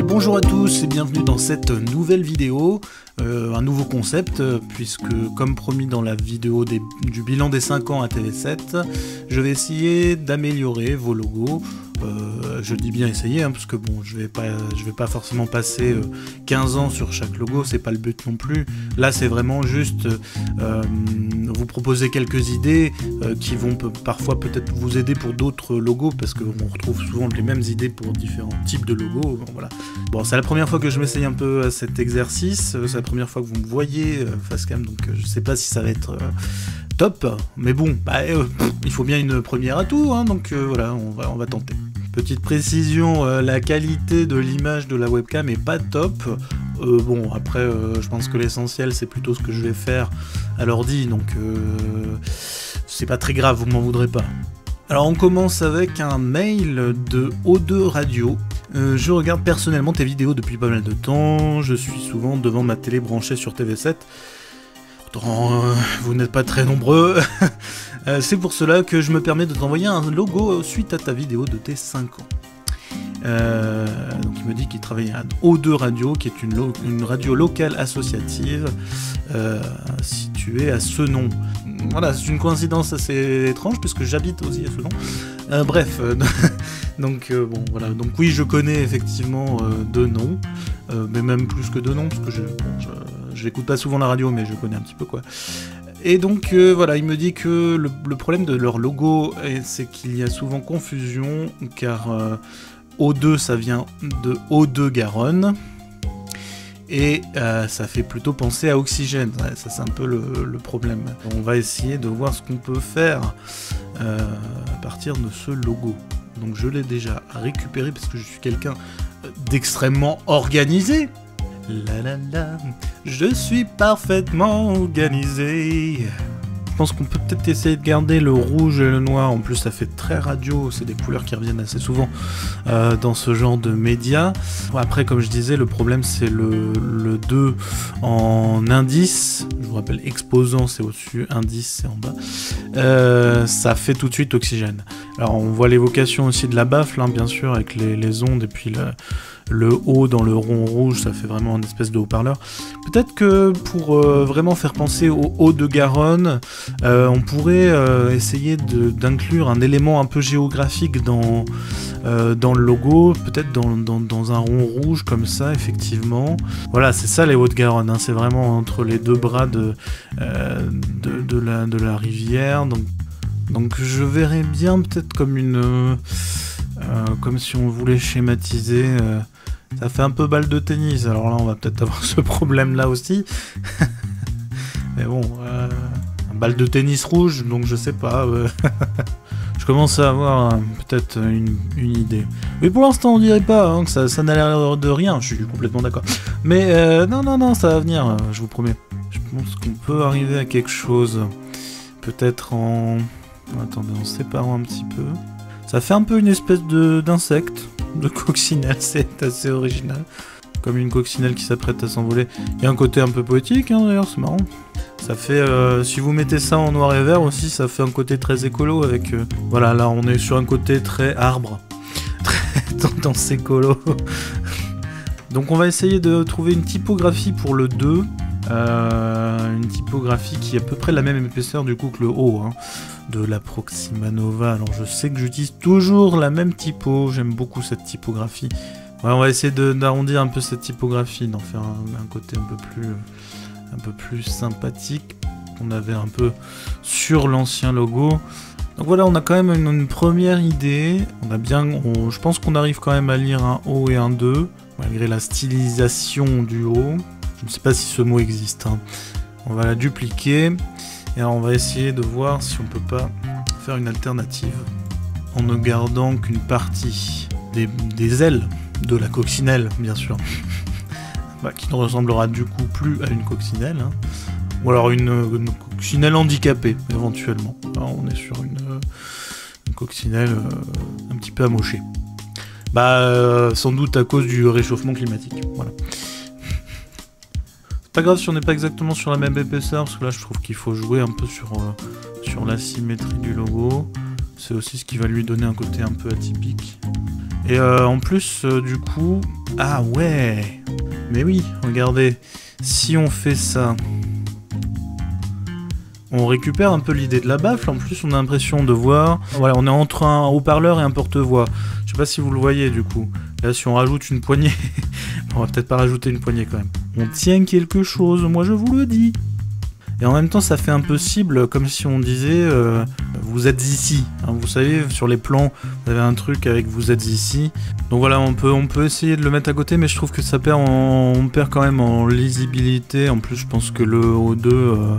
Bonjour à tous et bienvenue dans cette nouvelle vidéo, un nouveau concept, puisque comme promis dans la vidéo du bilan des 5 ans à TV7, je vais essayer d'améliorer vos logos. Je dis bien essayer, parce que bon, je vais pas forcément passer 15 ans sur chaque logo, c'est pas le but non plus. Là c'est vraiment juste vous proposer quelques idées qui vont parfois peut-être vous aider pour d'autres logos, parce qu'on retrouve souvent les mêmes idées pour différents types de logos. Bon, voilà. Bon, c'est la première fois que je m'essaye un peu à cet exercice, c'est la première fois que vous me voyez face cam, donc je sais pas si ça va être top, mais bon, il faut bien une première à tout, donc voilà, on va tenter. Petite précision, la qualité de l'image de la webcam est pas top. Bon, après, je pense que l'essentiel, c'est plutôt ce que je vais faire à l'ordi, donc c'est pas très grave, vous m'en voudrez pas. Alors, on commence avec un mail de O2 Radio. Je regarde personnellement tes vidéos depuis pas mal de temps, je suis souvent devant ma télé branchée sur TV7. Pourtant, vous n'êtes pas très nombreux. C'est pour cela que je me permets de t'envoyer un logo suite à ta vidéo de tes 5 ans. Donc il me dit qu'il travaille à O2 Radio, qui est une radio locale associative située à Senon. Voilà, c'est une coïncidence assez étrange puisque j'habite aussi à Senon. Bref, donc bon voilà, donc oui, je connais effectivement deux noms, mais même plus que deux noms parce que je n'écoute pas souvent la radio, mais je connais un petit peu quoi. Et donc voilà, il me dit que le problème de leur logo, c'est qu'il y a souvent confusion, car O2 ça vient de Haut-de-Garonne, et ça fait plutôt penser à Oxygène. Ouais, ça c'est un peu le problème. On va essayer de voir ce qu'on peut faire à partir de ce logo. Donc je l'ai déjà récupéré parce que je suis quelqu'un d'extrêmement organisé. La la la, je suis parfaitement organisé. Je pense qu'on peut peut-être essayer de garder le rouge et le noir. En plus, ça fait très radio. C'est des couleurs qui reviennent assez souvent dans ce genre de médias. Après, comme je disais, le problème c'est le 2 en indice. Je vous rappelle, exposant c'est au-dessus, indice c'est en bas. Ça fait tout de suite Oxygène. Alors, on voit l'évocation aussi de la baffle, bien sûr, avec les ondes et puis le haut dans le rond rouge, ça fait vraiment une espèce de haut-parleur. Peut-être que pour vraiment faire penser au Haut-de-Garonne, on pourrait essayer d'inclure un élément un peu géographique dans le logo, peut-être dans un rond rouge comme ça, effectivement. Voilà, c'est ça les Hauts-de-Garonne, c'est vraiment entre les deux bras de la rivière. Donc je verrais bien peut-être comme comme si on voulait schématiser. Ça fait un peu balle de tennis, alors là on va peut-être avoir ce problème là aussi. Mais bon, un balle de tennis rouge, donc je sais pas. Je commence à avoir peut-être une idée. Mais pour l'instant on dirait pas que ça n'a l'air de rien, je suis complètement d'accord. Mais non, ça va venir, je vous promets. Je pense qu'on peut arriver à quelque chose. Peut-être en... Attendez, en séparant un petit peu. Ça fait un peu une espèce d'insecte, de coccinelle, c'est assez original. Comme une coccinelle qui s'apprête à s'envoler. Il y a un côté un peu poétique, d'ailleurs, c'est marrant. Ça fait, si vous mettez ça en noir et vert aussi, ça fait un côté très écolo avec... voilà, là on est sur un côté très arbre, très tendance écolo. Donc on va essayer de trouver une typographie pour le 2. Une typographie qui est à peu près la même épaisseur du coup que le haut de la Proxima Nova. Alors je sais que j'utilise toujours la même typo, j'aime beaucoup cette typographie. Ouais, on va essayer d'arrondir un peu cette typographie, d'en faire un côté un peu plus sympathique qu'on avait un peu sur l'ancien logo. Donc voilà, on a quand même une première idée. Je pense qu'on arrive quand même à lire un O et un 2, malgré la stylisation du haut. Je ne sais pas si ce mot existe. On va la dupliquer. Et alors on va essayer de voir si on peut pas faire une alternative en ne gardant qu'une partie des ailes de la coccinelle, bien sûr. Qui ne ressemblera du coup plus à une coccinelle. Ou alors une coccinelle handicapée, éventuellement. Alors on est sur une coccinelle un petit peu amochée. Sans doute à cause du réchauffement climatique. Voilà. Pas grave si on n'est pas exactement sur la même épaisseur, parce que là je trouve qu'il faut jouer un peu sur la symétrie du logo. C'est aussi ce qui va lui donner un côté un peu atypique. Et en plus, du coup... Ah ouais! Mais oui, regardez, si on fait ça... On récupère un peu l'idée de la baffle, en plus on a l'impression de voir... Voilà, on est entre un haut-parleur et un porte-voix. Je sais pas si vous le voyez du coup. Là, si on rajoute une poignée... on va peut-être pas rajouter une poignée quand même. On tient quelque chose, moi je vous le dis. Et en même temps, ça fait un peu cible, comme si on disait vous êtes ici. Hein, vous savez, sur les plans, vous avez un truc avec vous êtes ici. Donc voilà, on peut essayer de le mettre à côté, mais je trouve que ça perd on perd quand même en lisibilité. En plus, je pense que le O2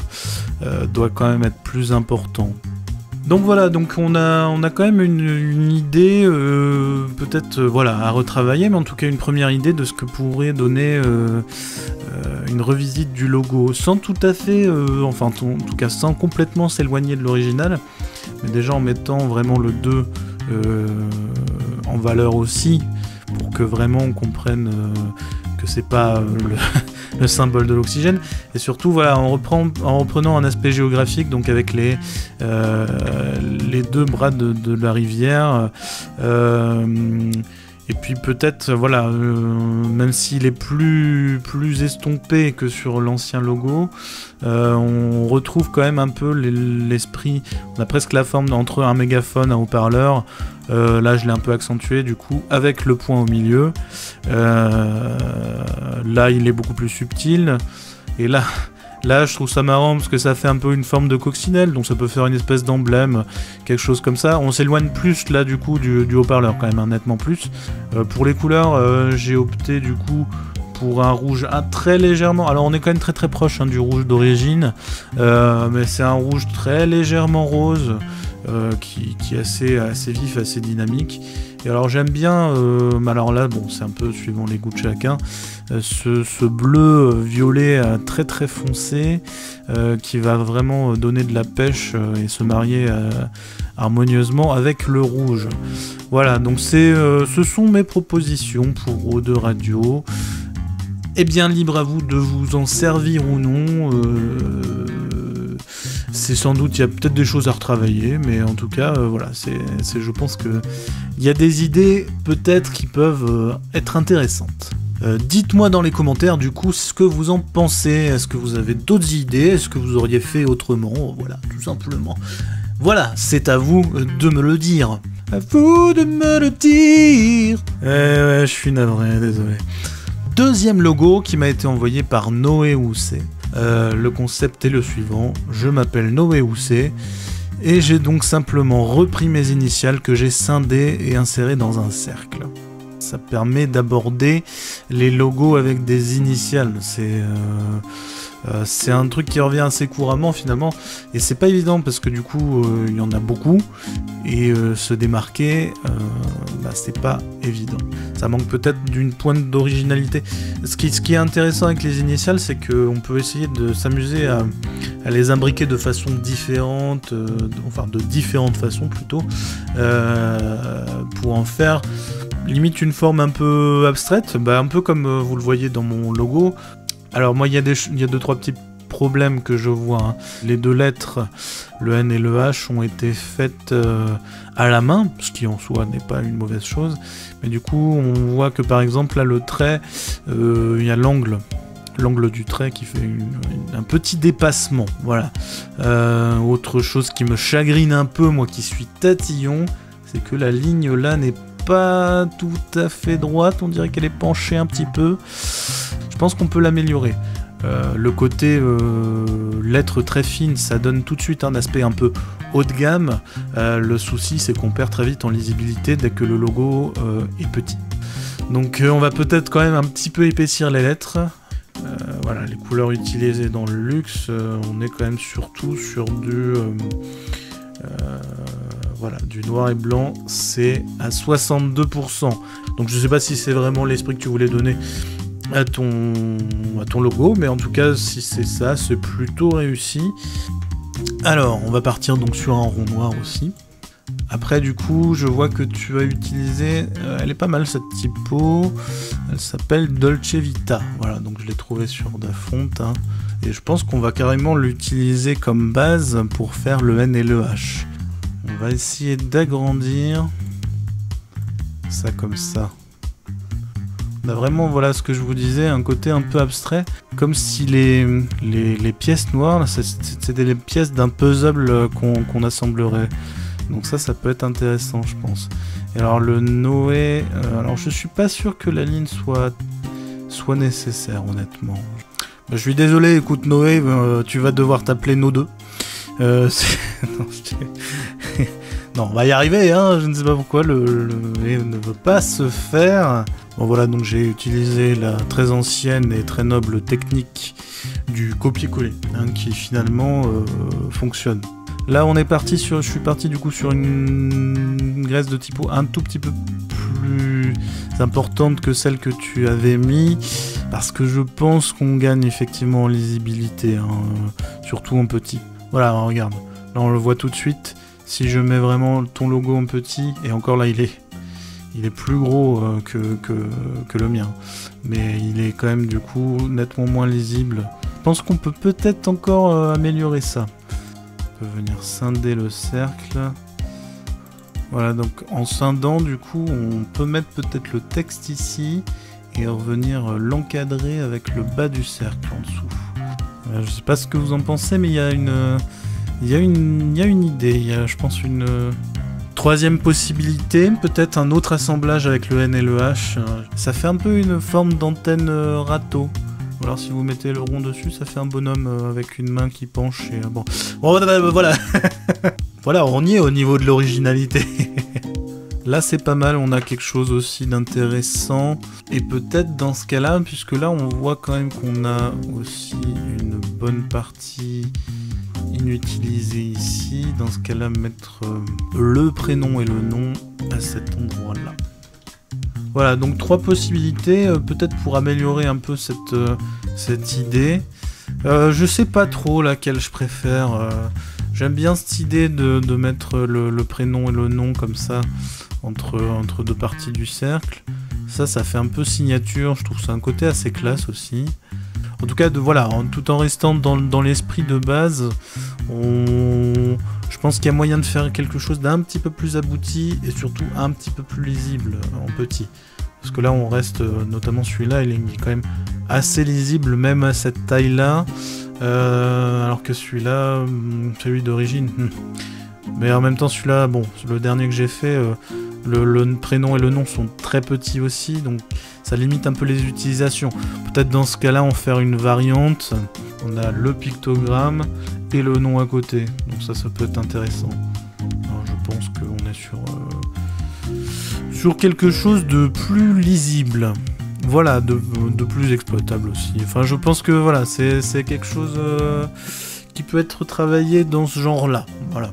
doit quand même être plus important. Donc voilà, donc on a quand même une idée, peut-être voilà, à retravailler, mais en tout cas une première idée de ce que pourrait donner une revisite du logo, sans tout à fait, enfin en tout cas sans complètement s'éloigner de l'original, mais déjà en mettant vraiment le 2 en valeur aussi, pour que vraiment on comprenne que c'est pas le symbole de l'oxygène, et surtout voilà, en reprenant un aspect géographique, donc avec les deux bras de la rivière, et puis peut-être voilà, même s'il est plus estompé que sur l'ancien logo, on retrouve quand même un peu l'esprit, on a presque la forme entre un mégaphone, un haut-parleur. Là je l'ai un peu accentué du coup avec le point au milieu. Là il est beaucoup plus subtil, et là je trouve ça marrant parce que ça fait un peu une forme de coccinelle, donc ça peut faire une espèce d'emblème, quelque chose comme ça. On s'éloigne plus là du coup du haut-parleur quand même, hein, nettement plus. Pour les couleurs, j'ai opté du coup pour un rouge très légèrement, alors on est quand même très proche hein, du rouge d'origine, mais c'est un rouge très légèrement rose, qui est assez vif, assez dynamique. Et alors j'aime bien, mais alors là bon c'est un peu suivant les goûts de chacun, ce bleu violet très foncé, qui va vraiment donner de la pêche et se marier harmonieusement avec le rouge. Voilà, donc ce sont mes propositions pour O2 Radio. Eh bien, libre à vous de vous en servir ou non. C'est sans doute, il y a peut-être des choses à retravailler, mais en tout cas, voilà, je pense que il y a des idées peut-être qui peuvent être intéressantes. Dites-moi dans les commentaires du coup ce que vous en pensez. Est-ce que vous avez d'autres idées? Est-ce que vous auriez fait autrement? Voilà, tout simplement. Voilà, c'est à vous de me le dire. À vous de me le dire. Ouais, je suis navré, désolé. Deuxième logo qui m'a été envoyé par Noé Housset. Le concept est le suivant, je m'appelle Noé Housset et j'ai donc simplement repris mes initiales que j'ai scindées et insérées dans un cercle. Ça permet d'aborder les logos avec des initiales, c'est un truc qui revient assez couramment finalement, et c'est pas évident parce que du coup il y en a beaucoup, et se démarquer, c'est pas évident. Ça manque peut-être d'une pointe d'originalité. Ce qui est intéressant avec les initiales, c'est qu'on peut essayer de s'amuser à les imbriquer de façon différente, enfin de différentes façons plutôt, pour en faire limite une forme un peu abstraite, un peu comme vous le voyez dans mon logo. Alors moi il y a 2-3 petits problèmes que je vois, hein. Les deux lettres, le N et le H, ont été faites à la main, ce qui en soi n'est pas une mauvaise chose, mais du coup on voit que par exemple là le trait, il y a l'angle du trait qui fait un petit dépassement, voilà. Autre chose qui me chagrine un peu, moi qui suis tatillon, c'est que la ligne là n'est pas tout à fait droite, on dirait qu'elle est penchée un petit peu. Je pense qu'on peut l'améliorer. Le côté lettres très fines, ça donne tout de suite un aspect un peu haut de gamme. Le souci, c'est qu'on perd très vite en lisibilité dès que le logo est petit. Donc on va peut-être quand même un petit peu épaissir les lettres. Voilà, les couleurs utilisées dans le luxe, on est quand même surtout sur du noir et blanc, c'est à 62%. Donc je sais pas si c'est vraiment l'esprit que tu voulais donner à ton logo, mais en tout cas si c'est ça, c'est plutôt réussi. Alors on va partir donc sur un rond noir aussi. Après du coup je vois que tu as utilisé, elle est pas mal cette typo, elle s'appelle Dolce Vita, voilà, donc je l'ai trouvé sur Dafont, hein, et je pense qu'on va carrément l'utiliser comme base pour faire le N et le H. On va essayer d'agrandir ça comme ça. On a vraiment, voilà ce que je vous disais, un côté un peu abstrait, comme si les pièces noires, c'était les pièces d'un puzzle qu'on assemblerait. Donc ça peut être intéressant, je pense. Et alors le Noé, alors je suis pas sûr que la ligne soit nécessaire, honnêtement. Je suis désolé, écoute Noé, tu vas devoir t'appeler No 2. Non, on va y arriver, hein, je ne sais pas pourquoi le ne veut pas se faire. Bon voilà, donc j'ai utilisé la très ancienne et très noble technique du copier-coller, hein, qui finalement fonctionne. Là on est parti sur, je suis parti du coup sur une graisse de typo un tout petit peu plus importante que celle que tu avais mis, parce que je pense qu'on gagne effectivement en lisibilité, hein, surtout en petit. Voilà, regarde, là on le voit tout de suite. Si je mets vraiment ton logo en petit, et encore là il est plus gros que le mien, mais il est quand même du coup nettement moins lisible. Je pense qu'on peut peut-être encore améliorer ça. On peut venir scinder le cercle. Voilà, donc en scindant du coup on peut mettre peut-être le texte ici et revenir l'encadrer avec le bas du cercle en dessous. Je sais pas ce que vous en pensez, mais il y a une idée, il y a je pense une troisième possibilité, peut-être un autre assemblage avec le N et le H. Ça fait un peu une forme d'antenne râteau. Ou alors si vous mettez le rond dessus, ça fait un bonhomme avec une main qui penche et bon. Bon voilà. Voilà, on y est au niveau de l'originalité. Là c'est pas mal, on a quelque chose aussi d'intéressant. Et peut-être dans ce cas-là, puisque là on voit quand même qu'on a aussi une bonne partie inutilisée ici. Dans ce cas-là, mettre le prénom et le nom à cet endroit-là. Voilà, donc 3 possibilités, peut-être pour améliorer un peu cette idée. Je sais pas trop laquelle je préfère. J'aime bien cette idée de mettre le prénom et le nom comme ça entre deux parties du cercle. Ça fait un peu signature, je trouve ça un côté assez classe aussi. En tout cas, voilà, tout en restant dans l'esprit de base, je pense qu'il y a moyen de faire quelque chose d'un petit peu plus abouti et surtout un petit peu plus lisible en petit. Parce que là, on reste, notamment celui-là, il est quand même assez lisible, même à cette taille-là. Alors que celui-là, celui d'origine. Mais en même temps, celui-là, bon, le dernier que j'ai fait, le prénom et le nom sont très petits aussi, donc ça limite un peu les utilisations. Peut-être dans ce cas-là, en faire une variante. On a le pictogramme et le nom à côté. Donc ça peut être intéressant. Alors, je pense qu'on est sur quelque chose de plus lisible. Voilà, de plus exploitable aussi. Enfin, je pense que voilà, c'est quelque chose qui peut être travaillé dans ce genre-là. Voilà.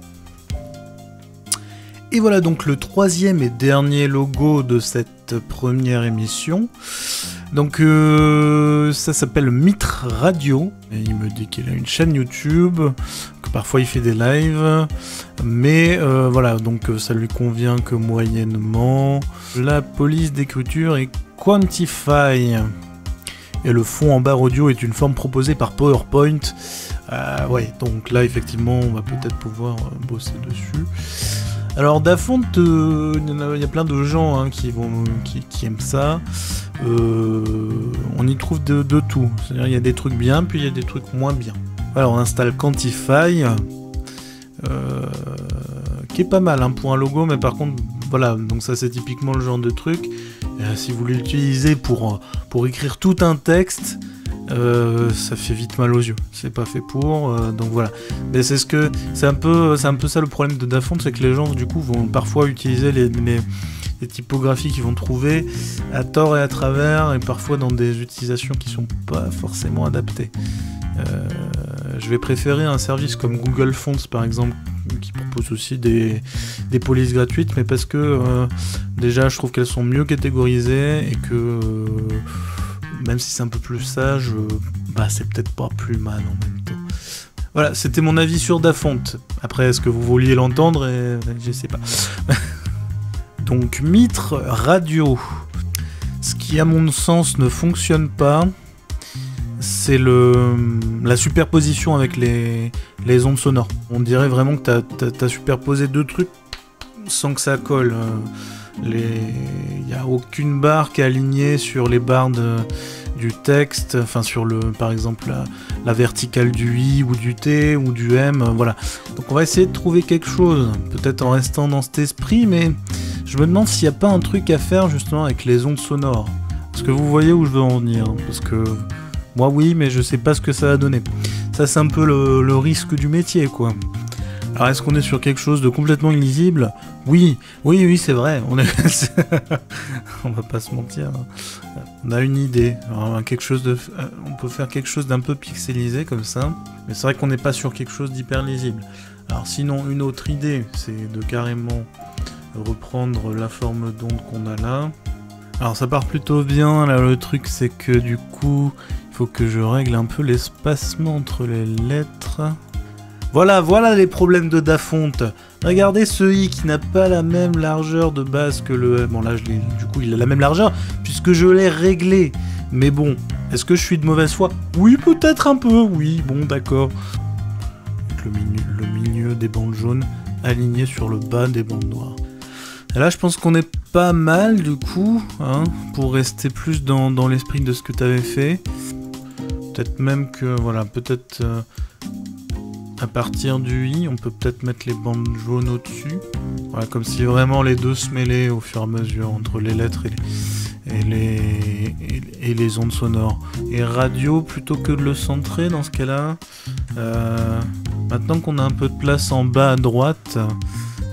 Et voilà donc le 3e et dernier logo de cette première émission. Donc ça s'appelle Mitre Radio. Et il me dit qu'il a une chaîne YouTube, que parfois il fait des lives. Mais voilà, donc ça lui convient que moyennement. La police d'écriture est Quantify. Et le fond en barre audio est une forme proposée par PowerPoint. Ouais, donc là effectivement on va peut-être pouvoir bosser dessus. Alors Dafont, il y a plein de gens hein, qui aiment ça. On y trouve de tout. C'est-à-dire il y a des trucs bien, puis il y a des trucs moins bien. Alors on installe Quantify, qui est pas mal hein, pour un logo, mais par contre, voilà, donc ça c'est typiquement le genre de truc. Si vous l'utilisez pour écrire tout un texte, ça fait vite mal aux yeux. C'est pas fait pour, donc voilà. Mais c'est un peu ça le problème de Dafont, c'est que les gens du coup vont parfois utiliser les typographies qu'ils vont trouver à tort et à travers, et parfois dans des utilisations qui sont pas forcément adaptées. Je vais préférer un service comme Google Fonts par exemple, qui propose aussi des polices gratuites, mais parce que déjà je trouve qu'elles sont mieux catégorisées et que même si c'est un peu plus sage, c'est peut-être pas plus mal en même temps. Voilà, c'était mon avis sur Dafont. Après, est-ce que vous vouliez l'entendre? Je sais pas. Donc, Mitre Radio. Ce qui, à mon sens, ne fonctionne pas, c'est la superposition avec les ondes sonores. On dirait vraiment que t'as superposé deux trucs sans que ça colle. il n'y a aucune barre qui est alignée sur les barres du texte, enfin sur par exemple la verticale du I ou du T ou du M, voilà. Donc on va essayer de trouver quelque chose, peut-être en restant dans cet esprit, mais je me demande s'il n'y a pas un truc à faire justement avec les ondes sonores. Est-ce que vous voyez où je veux en venir? Parce que moi oui, mais je sais pas ce que ça va donner. Ça c'est un peu le risque du métier, quoi. Alors est-ce qu'on est sur quelque chose de complètement illisible? Oui, c'est vrai, on va pas se mentir. On a une idée. Alors, on peut faire quelque chose d'un peu pixelisé comme ça, mais c'est vrai qu'on n'est pas sur quelque chose d'hyper lisible. Alors sinon, une autre idée, c'est de carrément reprendre la forme d'onde qu'on a là. Alors ça part plutôt bien, là le truc c'est que du coup, il faut que je règle un peu l'espacement entre les lettres. Voilà les problèmes de Dafonte. Regardez ce I qui n'a pas la même largeur de base que le... Bon là, du coup, il a la même largeur puisque je l'ai réglé. Mais bon, est-ce que je suis de mauvaise foi? Oui, peut-être un peu, oui, bon, d'accord. Le milieu des bandes jaunes aligné sur le bas des bandes noires. Et là, je pense qu'on est pas mal, du coup, hein, pour rester plus dans l'esprit de ce que tu avais fait. Peut-être même que, voilà, peut-être... à partir du I, on peut peut-être mettre les bandes jaunes au-dessus. Voilà, comme si vraiment les deux se mêlaient au fur et à mesure entre les lettres et les ondes sonores. Et radio, plutôt que de le centrer dans ce cas-là, maintenant qu'on a un peu de place en bas à droite,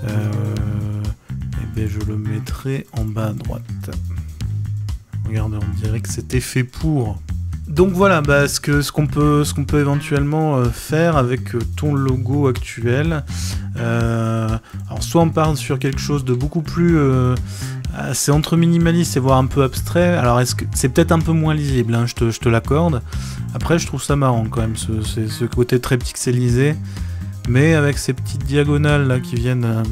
eh bien je le mettrai en bas à droite. Regardez, on dirait que c'était fait pour... Donc voilà, bah, ce qu'on peut éventuellement faire avec ton logo actuel. Alors soit on part sur quelque chose de beaucoup plus... c'est entre minimaliste et voire un peu abstrait. Alors est-ce que c'est peut-être un peu moins lisible, hein, je te l'accorde. Après je trouve ça marrant quand même, ce côté très pixelisé. Mais avec ces petites diagonales là qui viennent...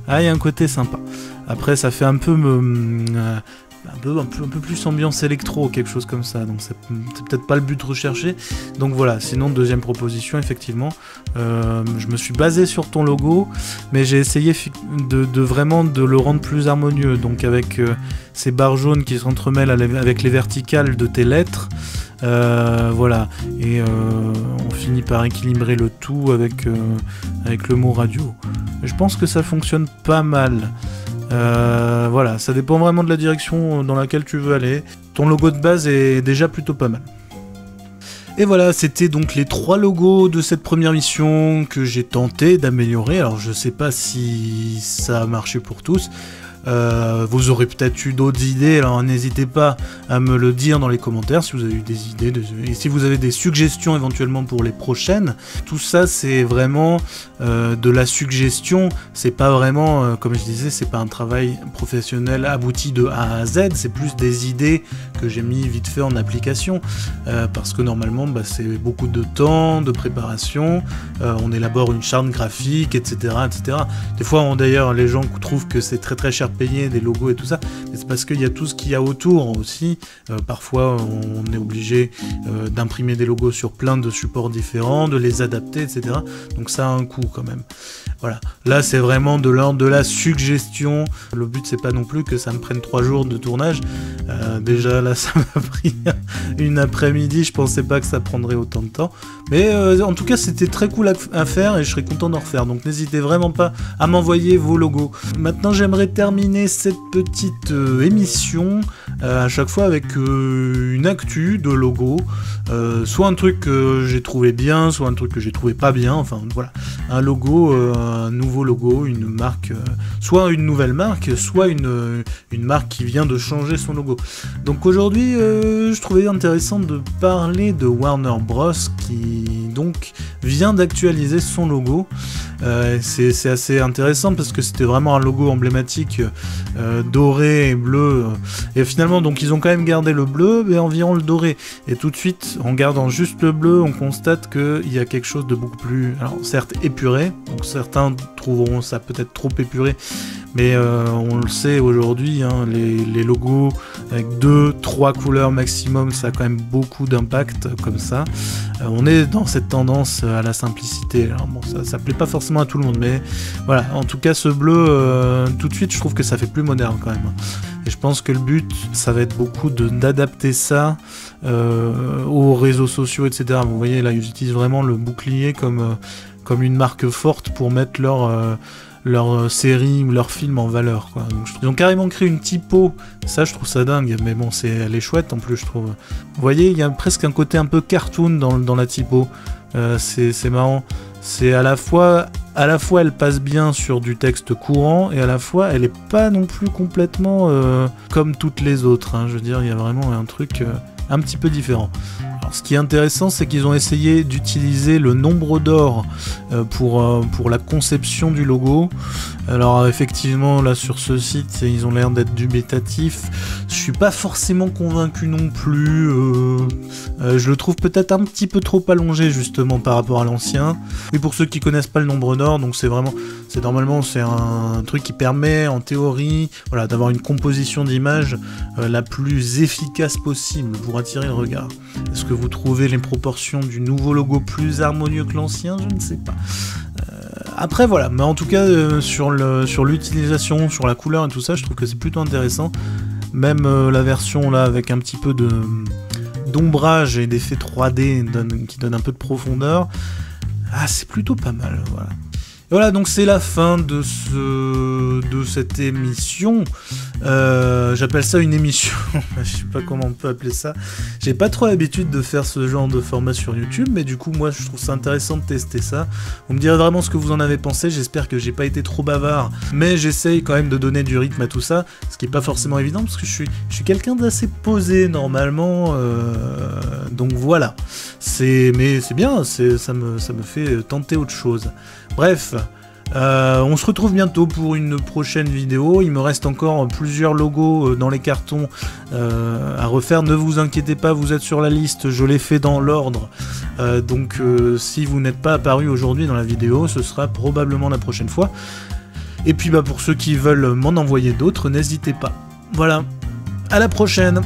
Ah, il y a un côté sympa. Après ça fait un peu... un peu plus ambiance électro, quelque chose comme ça, donc c'est peut-être pas le but recherché. Donc voilà, sinon deuxième proposition, effectivement, je me suis basé sur ton logo, mais j'ai essayé de vraiment de le rendre plus harmonieux, donc avec ces barres jaunes qui s'entremêlent avec les verticales de tes lettres, voilà, et on finit par équilibrer le tout avec le mot radio. Je pense que ça fonctionne pas mal. Voilà, ça dépend vraiment de la direction dans laquelle tu veux aller. Ton logo de base est déjà plutôt pas mal. Et voilà, c'était donc les 3 logos de cette première mission que j'ai tenté d'améliorer. Alors je sais pas si ça a marché pour tous. Vous aurez peut-être eu d'autres idées, alors n'hésitez pas à me le dire dans les commentaires si vous avez eu des idées, et si vous avez des suggestions éventuellement pour les prochaines. Tout ça c'est vraiment de la suggestion, c'est pas vraiment, comme je disais, c'est pas un travail professionnel abouti de A à Z, c'est plus des idées que j'ai mis vite fait en application, parce que normalement bah, c'est beaucoup de temps, de préparation, on élabore une charte graphique, etc. etc. Des fois d'ailleurs les gens trouvent que c'est très cher payer des logos et tout ça, mais c'est parce qu'il y a tout ce qu'il y a autour aussi. Parfois on est obligé d'imprimer des logos sur plein de supports différents, de les adapter, etc. Donc ça a un coût quand même. Voilà, là c'est vraiment de l'ordre de la suggestion. Le but c'est pas non plus que ça me prenne 3 jours de tournage. Déjà là ça m'a pris une après-midi, je pensais pas que ça prendrait autant de temps. Mais en tout cas c'était très cool à faire et je serais content d'en refaire. Donc n'hésitez vraiment pas à m'envoyer vos logos. Maintenant j'aimerais terminer cette petite émission à chaque fois avec une actu de logo. Soit un truc que j'ai trouvé bien, soit un truc que j'ai trouvé pas bien. Enfin voilà, un logo, un nouveau logo, une marque, soit une nouvelle marque, soit une marque qui vient de changer son logo. Donc aujourd'hui, je trouvais intéressant de parler de Warner Bros qui donc vient d'actualiser son logo. C'est assez intéressant parce que c'était vraiment un logo emblématique doré et bleu. Et finalement finalement, donc ils ont quand même gardé le bleu, mais environ le doré. Et tout de suite, en gardant juste le bleu, on constate qu'il y a quelque chose de beaucoup plus, alors certes épuré, donc certains trouveront ça peut-être trop épuré, mais on le sait aujourd'hui, hein, les logos avec 2-3 couleurs maximum, ça a quand même beaucoup d'impact comme ça. On est dans cette tendance à la simplicité. Alors bon, ça plaît pas forcément à tout le monde, mais voilà, en tout cas ce bleu, tout de suite je trouve que ça fait plus moderne quand même. Et je pense que le but, ça va être beaucoup d'adapter ça aux réseaux sociaux, etc. Vous voyez, là, ils utilisent vraiment le bouclier comme une marque forte pour mettre leur série ou leur film en valeur, quoi. Donc, ils ont carrément créé une typo, ça je trouve ça dingue, mais bon, elle est chouette en plus, je trouve. Vous voyez, il y a presque un côté un peu cartoon dans la typo, c'est marrant. C'est à la fois elle passe bien sur du texte courant, et à la fois elle est pas non plus complètement comme toutes les autres, hein. Je veux dire, il y a vraiment un truc un petit peu différent. Alors, ce qui est intéressant, c'est qu'ils ont essayé d'utiliser le nombre d'or pour la conception du logo. Alors effectivement, là sur ce site, ils ont l'air d'être dubitatifs. Je suis pas forcément convaincu non plus. Je le trouve peut-être un petit peu trop allongé justement par rapport à l'ancien. Et pour ceux qui connaissent pas le nombre d'or, donc normalement c'est un truc qui permet en théorie, voilà, d'avoir une composition d'image la plus efficace possible pour attirer le regard. Est-ce que vous trouvez les proportions du nouveau logo plus harmonieux que l'ancien? Je ne sais pas. Après voilà, mais en tout cas sur l'utilisation, sur la couleur et tout ça, je trouve que c'est plutôt intéressant. Même la version là avec un petit peu d'ombrage et d'effet 3D qui donne un peu de profondeur, c'est plutôt pas mal, voilà. Et voilà, donc c'est la fin de cette émission. J'appelle ça une émission. Je sais pas comment on peut appeler ça. J'ai pas trop l'habitude de faire ce genre de format sur YouTube, mais du coup, moi, je trouve ça intéressant de tester ça. Vous me direz vraiment ce que vous en avez pensé. J'espère que j'ai pas été trop bavard, mais j'essaye quand même de donner du rythme à tout ça, ce qui est pas forcément évident parce que je suis quelqu'un d'assez posé normalement. Donc voilà. Mais c'est bien. Ça me fait tenter autre chose. Bref. On se retrouve bientôt pour une prochaine vidéo. Il me reste encore plusieurs logos dans les cartons à refaire. Ne vous inquiétez pas, vous êtes sur la liste, je l'ai fait dans l'ordre. Donc si vous n'êtes pas apparu aujourd'hui dans la vidéo, ce sera probablement la prochaine fois. Et puis pour ceux qui veulent m'en envoyer d'autres, n'hésitez pas. Voilà, à la prochaine!